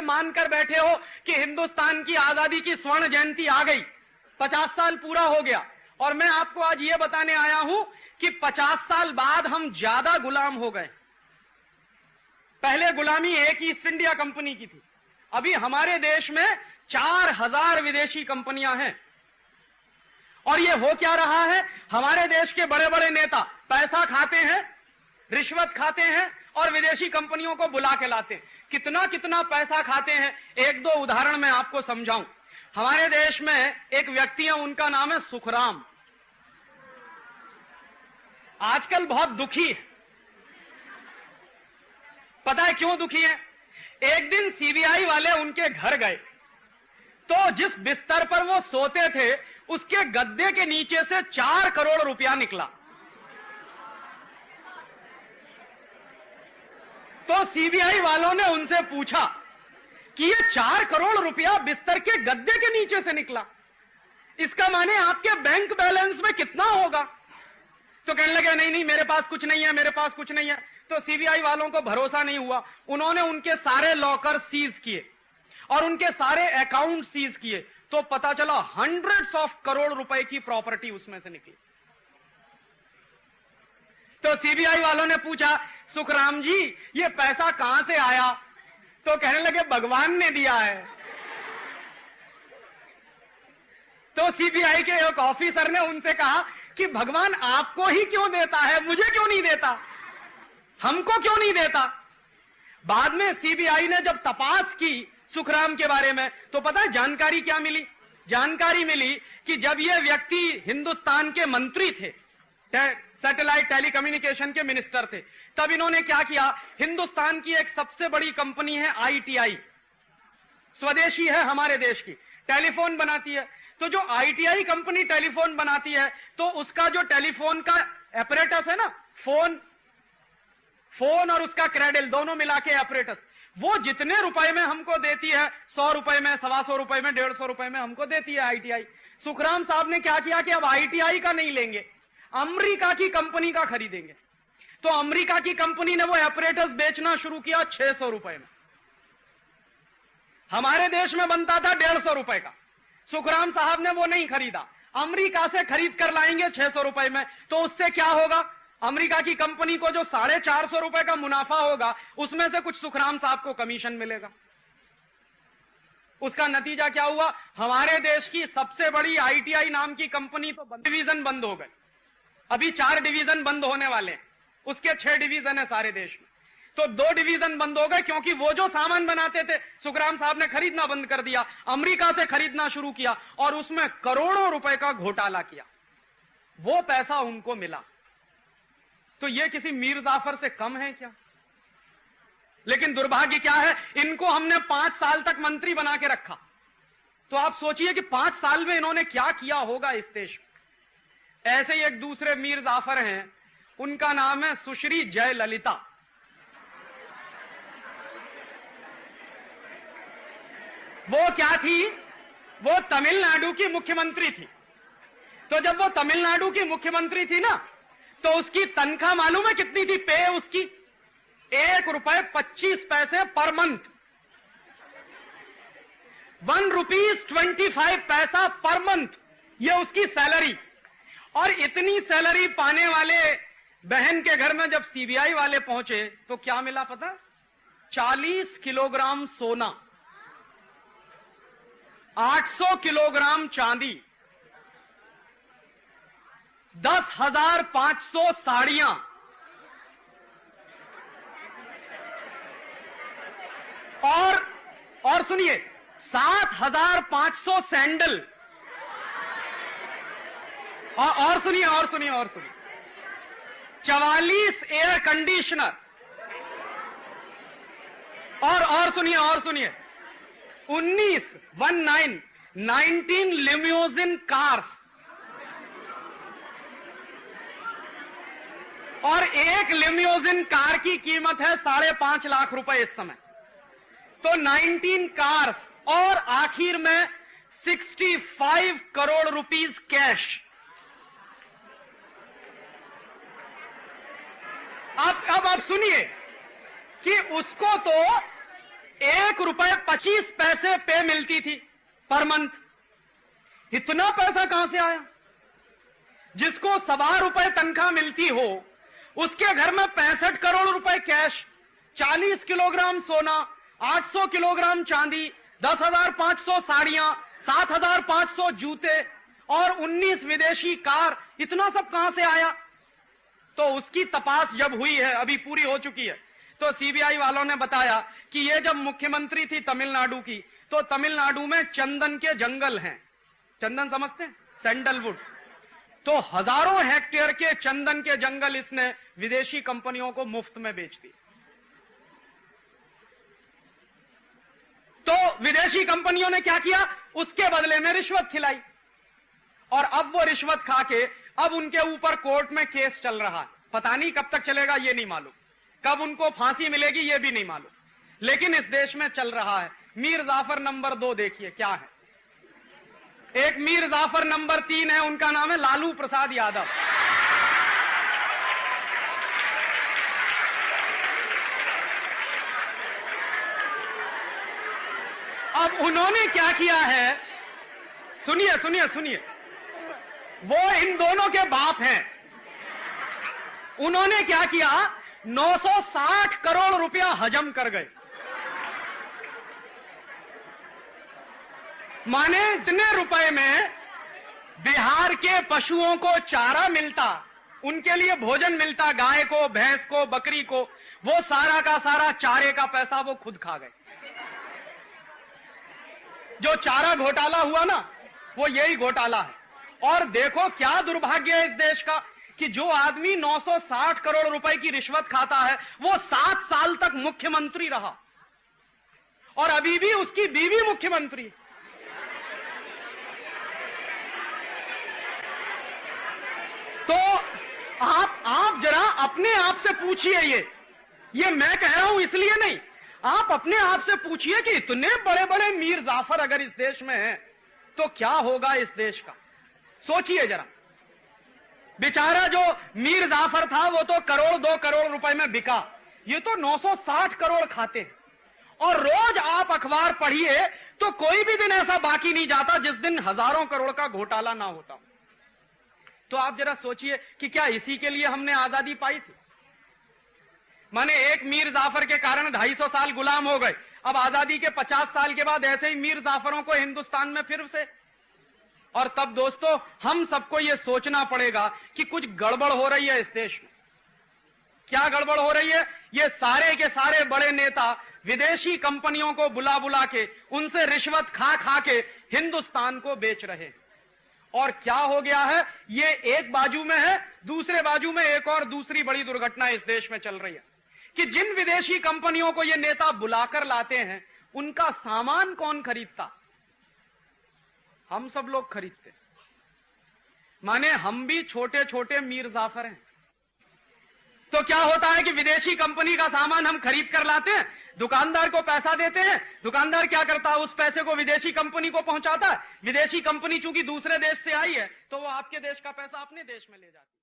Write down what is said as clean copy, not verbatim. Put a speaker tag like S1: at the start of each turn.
S1: मानकर बैठे हो कि हिंदुस्तान की आजादी की स्वर्ण जयंती आ गई, 50 साल पूरा हो गया, और मैं आपको आज यह बताने आया हूं कि 50 साल बाद हम ज्यादा गुलाम हो गए। पहले गुलामी एक ईस्ट इंडिया कंपनी की थी, अभी हमारे देश में 4000 विदेशी कंपनियां हैं। और यह हो क्या रहा है, हमारे देश के बड़े बड़े नेता पैसा खाते हैं, रिश्वत खाते हैं और विदेशी कंपनियों को बुला के लाते हैं। कितना कितना पैसा खाते हैं, एक दो उदाहरण मैं आपको समझाऊं। हमारे देश में एक व्यक्ति है, उनका नाम है सुखराम। आजकल बहुत दुखी है। पता है क्यों दुखी है? एक दिन सीबीआई वाले उनके घर गए तो जिस बिस्तर पर वो सोते थे उसके गद्दे के नीचे से 4 करोड़ रुपया निकला। तो सीबीआई वालों ने उनसे पूछा कि ये 4 करोड़ रुपया बिस्तर के गद्दे के नीचे से निकला, इसका माने आपके बैंक बैलेंस में कितना होगा? तो कहने लगे नहीं नहीं, मेरे पास कुछ नहीं है, मेरे पास कुछ नहीं है। तो सीबीआई वालों को भरोसा नहीं हुआ, उन्होंने उनके सारे लॉकर सीज किए और उनके सारे अकाउंट सीज किए, तो पता चला हंड्रेड्स ऑफ करोड़ रुपए की प्रॉपर्टी उसमें से निकली। तो सीबीआई वालों ने पूछा, सुखराम जी ये पैसा कहां से आया? तो कहने लगे भगवान ने दिया है। तो सीबीआई के एक ऑफिसर ने उनसे कहा कि भगवान आपको ही क्यों देता है, मुझे क्यों नहीं देता, हमको क्यों नहीं देता? बाद में सीबीआई ने जब तपास की सुखराम के बारे में, तो पता है जानकारी क्या मिली? जानकारी मिली कि जब ये व्यक्ति हिंदुस्तान के मंत्री थे, सैटेलाइट टेलीकम्युनिकेशन के मिनिस्टर थे, तब इन्होंने क्या किया, हिंदुस्तान की एक सबसे बड़ी कंपनी है आईटीआई, स्वदेशी है हमारे देश की, टेलीफोन बनाती है। तो जो आईटीआई कंपनी टेलीफोन बनाती है, तो उसका जो टेलीफोन का एपरेटस है ना, फोन और उसका क्रेडल दोनों मिला के एपरेटस, वो जितने रुपए में हमको देती है, 100 रुपए में, 125 रुपए में, 150 रुपए में हमको देती है आईटीआई। सुखराम साहब ने क्या किया कि अब आईटीआई का नहीं लेंगे, अमेरिका की कंपनी का खरीदेंगे। तो अमेरिका की कंपनी ने वो एपरेटस बेचना शुरू किया 600 रुपए में। हमारे देश में बनता था 150 रुपए का, सुखराम साहब ने वो नहीं खरीदा, अमेरिका से खरीद कर लाएंगे 600 रुपए में। तो उससे क्या होगा, अमेरिका की कंपनी को जो 450 रुपए का मुनाफा होगा, उसमें से कुछ सुखराम साहब को कमीशन मिलेगा। उसका नतीजा क्या हुआ, हमारे देश की सबसे बड़ी आईटीआई नाम की कंपनी तो डिवीजन बंद हो गए, अभी 4 डिवीजन बंद होने वाले हैं, उसके 6 डिवीजन है सारे देश में। तो 2 डिवीजन बंद हो गए क्योंकि वो जो सामान बनाते थे सुखराम साहब ने खरीदना बंद कर दिया, अमेरिका से खरीदना शुरू किया और उसमें करोड़ों रुपए का घोटाला किया, वो पैसा उनको मिला। तो ये किसी मीर जाफर से कम है क्या? लेकिन दुर्भाग्य क्या है, इनको हमने 5 साल तक मंत्री बना के रखा। तो आप सोचिए कि 5 साल में इन्होंने क्या किया होगा इस देश में। ऐसे ही एक दूसरे मीर जाफर हैं, उनका नाम है सुश्री जयललिता। वो क्या थी, वो तमिलनाडु की मुख्यमंत्री थी। तो जब वो तमिलनाडु की मुख्यमंत्री थी ना, तो उसकी तनख्वाह मालूम है कितनी थी? पे उसकी ₹1.25 पर मंथ, ₹1.25 पर मंथ, ये उसकी सैलरी। और इतनी सैलरी पाने वाले बहन के घर में जब सीबीआई वाले पहुंचे तो क्या मिला पता? 40 किलोग्राम सोना, 800 किलोग्राम चांदी, 10,500 साड़ियां और सुनिए 7,500 सैंडल, और सुनिए 44 एयर कंडीशनर, और सुनिए 19 लिम्यूजिन कार्स, और एक लिम्यूजिन कार की कीमत है 5.5 लाख रुपए इस समय। तो 19 कार्स और आखिर में 65 करोड़ रुपीस कैश। अब आप सुनिए कि उसको तो ₹1.25 पे मिलती थी पर मंथ। इतना पैसा कहां से आया? जिसको ₹1.25 तनख्वाह मिलती हो, उसके घर में 65 करोड़ रुपए कैश, 40 किलोग्राम सोना, 800 किलोग्राम चांदी, 10,500 साड़ियां, 7,500 जूते और 19 विदेशी कार, इतना सब कहां से आया? तो उसकी तपास जब हुई है, अभी पूरी हो चुकी है, तो सीबीआई वालों ने बताया कि ये जब मुख्यमंत्री थी तमिलनाडु की, तो तमिलनाडु में चंदन के जंगल हैं। चंदन समझते हैं? सैंडलवुड। तो हजारों हेक्टेयर के चंदन के जंगल इसने विदेशी कंपनियों को मुफ्त में बेच दिए। तो विदेशी कंपनियों ने क्या किया? उसके बदले में रिश्वत खिलाई, और अब वो रिश्वत खा के अब उनके ऊपर कोर्ट में केस चल रहा है। पता नहीं कब तक चलेगा, ये नहीं मालूम, कब उनको फांसी मिलेगी ये भी नहीं मालूम, लेकिन इस देश में चल रहा है। मीर जाफर नंबर 2 देखिए क्या है। एक मीर जाफर नंबर 3 है, उनका नाम है लालू प्रसाद यादव। अब उन्होंने क्या किया है, सुनिए सुनिए सुनिए, वो इन दोनों के बाप हैं। उन्होंने क्या किया, 960 करोड़ रुपया हजम कर गए। माने इतने रुपए में बिहार के पशुओं को चारा मिलता, उनके लिए भोजन मिलता, गाय को, भैंस को, बकरी को, वो सारा का सारा चारे का पैसा वो खुद खा गए। जो चारा घोटाला हुआ ना, वो यही घोटाला है। और देखो क्या दुर्भाग्य है इस देश का कि जो आदमी 960 करोड़ रुपए की रिश्वत खाता है, वो 7 साल तक मुख्यमंत्री रहा, और अभी भी उसकी बीवी मुख्यमंत्री। तो आप जरा अपने आप से पूछिए, ये मैं कह रहा हूं इसलिए नहीं, आप अपने आप से पूछिए कि इतने बड़े बड़े मीर जाफर अगर इस देश में हैं, तो क्या होगा इस देश का? सोचिए जरा। बेचारा जो मीर जाफर था वो तो करोड़ 2 करोड़ रुपए में बिका, ये तो 960 करोड़ खाते हैं। और रोज आप अखबार पढ़िए तो कोई भी दिन ऐसा बाकी नहीं जाता जिस दिन हजारों करोड़ का घोटाला ना होता। तो आप जरा सोचिए कि क्या इसी के लिए हमने आजादी पाई थी? माने एक मीर जाफर के कारण 250 साल गुलाम हो गए। अब आजादी के 50 साल के बाद ऐसे ही मीर जाफरों को हिंदुस्तान में फिर से। और तब दोस्तों हम सबको यह सोचना पड़ेगा कि कुछ गड़बड़ हो रही है इस देश में। क्या गड़बड़ हो रही है? ये सारे के सारे बड़े नेता विदेशी कंपनियों को बुला बुला के उनसे रिश्वत खा खा के हिंदुस्तान को बेच रहे हैं। और क्या हो गया है, ये एक बाजू में है, दूसरे बाजू में एक और दूसरी बड़ी दुर्घटना इस देश में चल रही है कि जिन विदेशी कंपनियों को ये नेता बुलाकर लाते हैं, उनका सामान कौन खरीदता? हम सब लोग खरीदते। माने हम भी छोटे छोटे मीर जाफर हैं। तो क्या होता है कि विदेशी कंपनी का सामान हम खरीद कर लाते हैं, दुकानदार को पैसा देते हैं, दुकानदार क्या करता है, उस पैसे को विदेशी कंपनी को पहुंचाता है। विदेशी कंपनी चूंकि दूसरे देश से आई है, तो वो आपके देश का पैसा अपने देश में ले जाती है।